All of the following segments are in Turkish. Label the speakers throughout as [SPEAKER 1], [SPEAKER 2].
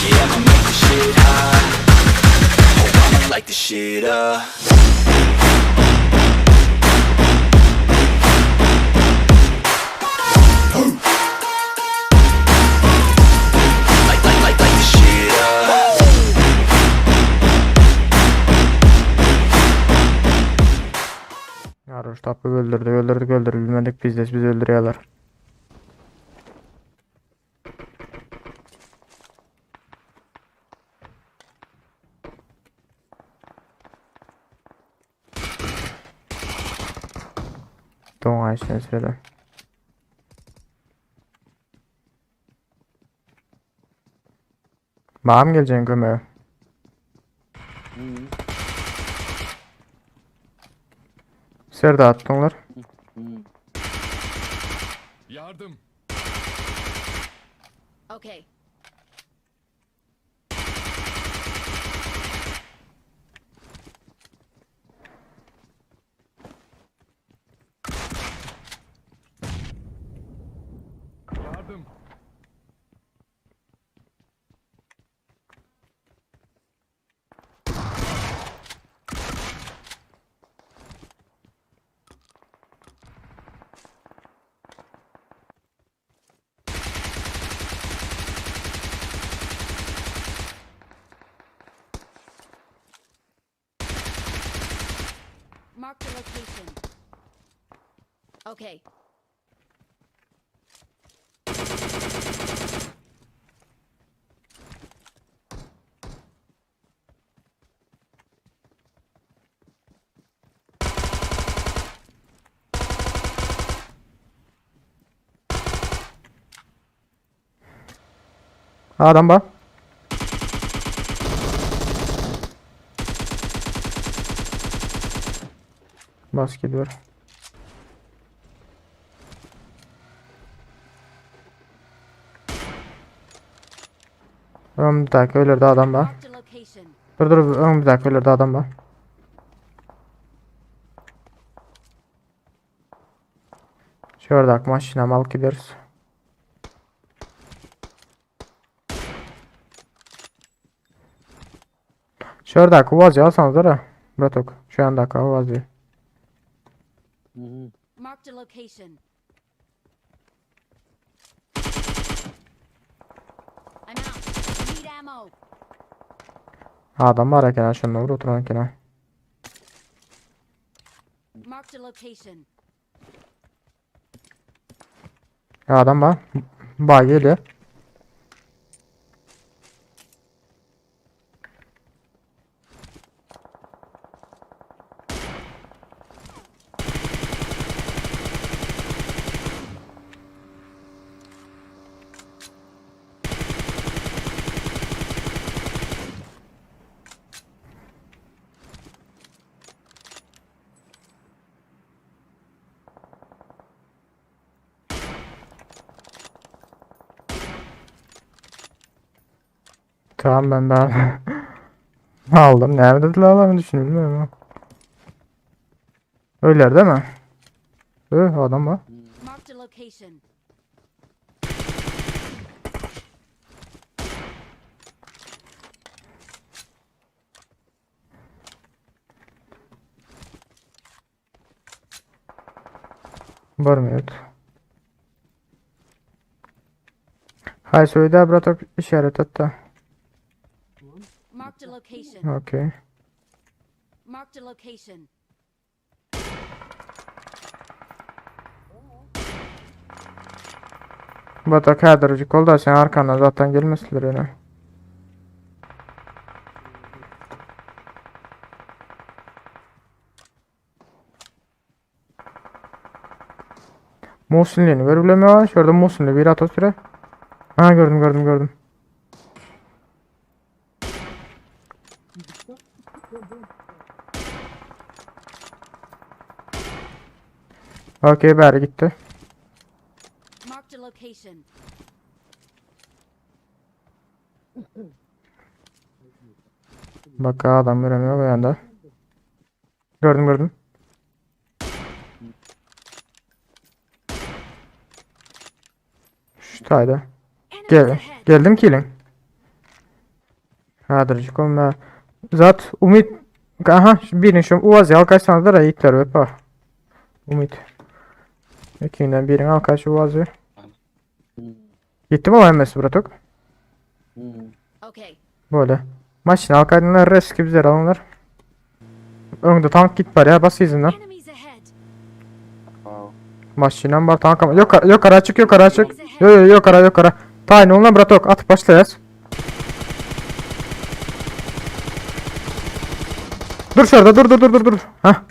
[SPEAKER 1] Yeah, I'ma make this shit hot. Oh, I'ma light this shit up. Light this shit up.
[SPEAKER 2] Yaroş tapı öldürdük bilmedik biz öldürüyorlar. Doğan işine söyle. Bana mı geleceksin gömeye? Serda attınlar.
[SPEAKER 3] Yardım.
[SPEAKER 4] Okay.
[SPEAKER 3] Yardım.
[SPEAKER 4] Mark the location. Okay.
[SPEAKER 2] Adam bak. Bas gidiyor. Bir dakika öyle adam var.
[SPEAKER 4] Mark the location.
[SPEAKER 2] Dur bir dakika öyle adam var. Şurada maşına mal gideriz. Şurada kuvaz ya alsanız da. Bratok. Şu anda kuvaz ya.
[SPEAKER 4] Mark the location. I'm out. Need ammo.
[SPEAKER 2] Adam var ya kenar şununla vur oturan kenar.
[SPEAKER 4] Mark the location.
[SPEAKER 2] Adam var. Bak geliyor. Tamam ben daha aldım. Nerede lan düşünüyorum bilmiyorum. Öyleler değil mi? Adam var.
[SPEAKER 4] Mark the location.
[SPEAKER 2] Görmüyor. Hay söyle bratok işaret etti.
[SPEAKER 4] Mark the location.
[SPEAKER 2] Okey.
[SPEAKER 4] Mark the location.
[SPEAKER 2] Bata kadırcık oldu sen arkandan zaten gelmesiler öyle. Muhsinliğini görülemiyor. Şurada Muhsinli bir atosüre. Ha gördüm. Okey bari gitti.
[SPEAKER 4] Mark the location.
[SPEAKER 2] Bak adam göremiyor bu yanda. Gördüm. Şuradaydı.
[SPEAKER 4] Enemies ahead.
[SPEAKER 2] Geldim killing. Hadırcık olma. Zat Umit. Aha birini şu Uvaz ya alkaçsanız da yiğitler öp. Umit. İkinden birini alkaç Uvaz ver. Gitti mi o emmesi Bratok?
[SPEAKER 4] Okay.
[SPEAKER 2] Böyle. Maşine alkaydınlar riski bizler alınlar. Önde tank git var ya bas izinden.
[SPEAKER 4] Enemies ahead.
[SPEAKER 2] Maşinen var tank ama. Yok ara çık yok ara çık. Yok ara yok ara. Tayin onunla Bratok at başlayız. Dur şurada dur. Hah.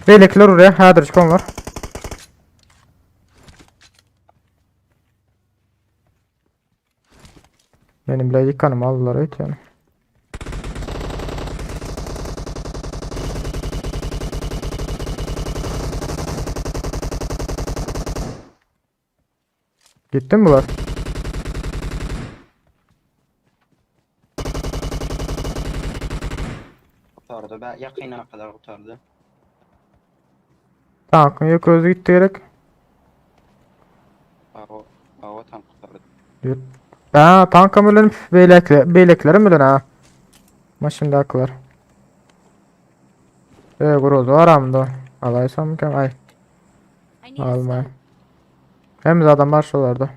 [SPEAKER 2] Beylekler oraya. Hadır çıkanlar. Benim bile yıkanım aldılar evet yani. Gittin mi bunlar?
[SPEAKER 5] Kurtardı. Ben yakına kadar kurtardı.
[SPEAKER 2] Tankın yok özü gitti gerek.
[SPEAKER 5] O tam kurtardı.
[SPEAKER 2] Ha tanka mı ölerim beyleklerim mi ha? Maşında haklılar. Grozu aramda. Alaysam mükemmel. Ay
[SPEAKER 4] I need a
[SPEAKER 2] almaya.
[SPEAKER 4] scope.
[SPEAKER 2] Hem de adam var şuralarda.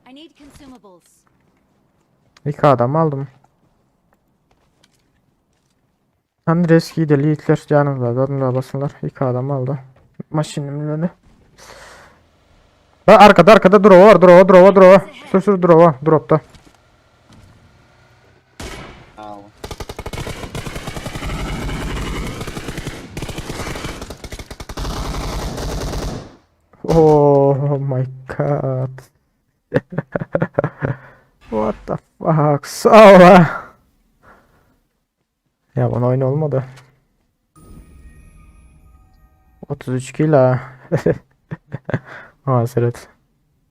[SPEAKER 4] I need consumables.
[SPEAKER 2] İki adam aldım. Hani reski de liitler canımda adamla basınlar. İki adam aldı. Maşinimle. Bak arkada drop var drop. Sür drop var dropta.
[SPEAKER 5] Al.
[SPEAKER 2] Oh my god. What the fuck? Sağ ya bana oyun olmadı. 33 kilo. Aa Seret.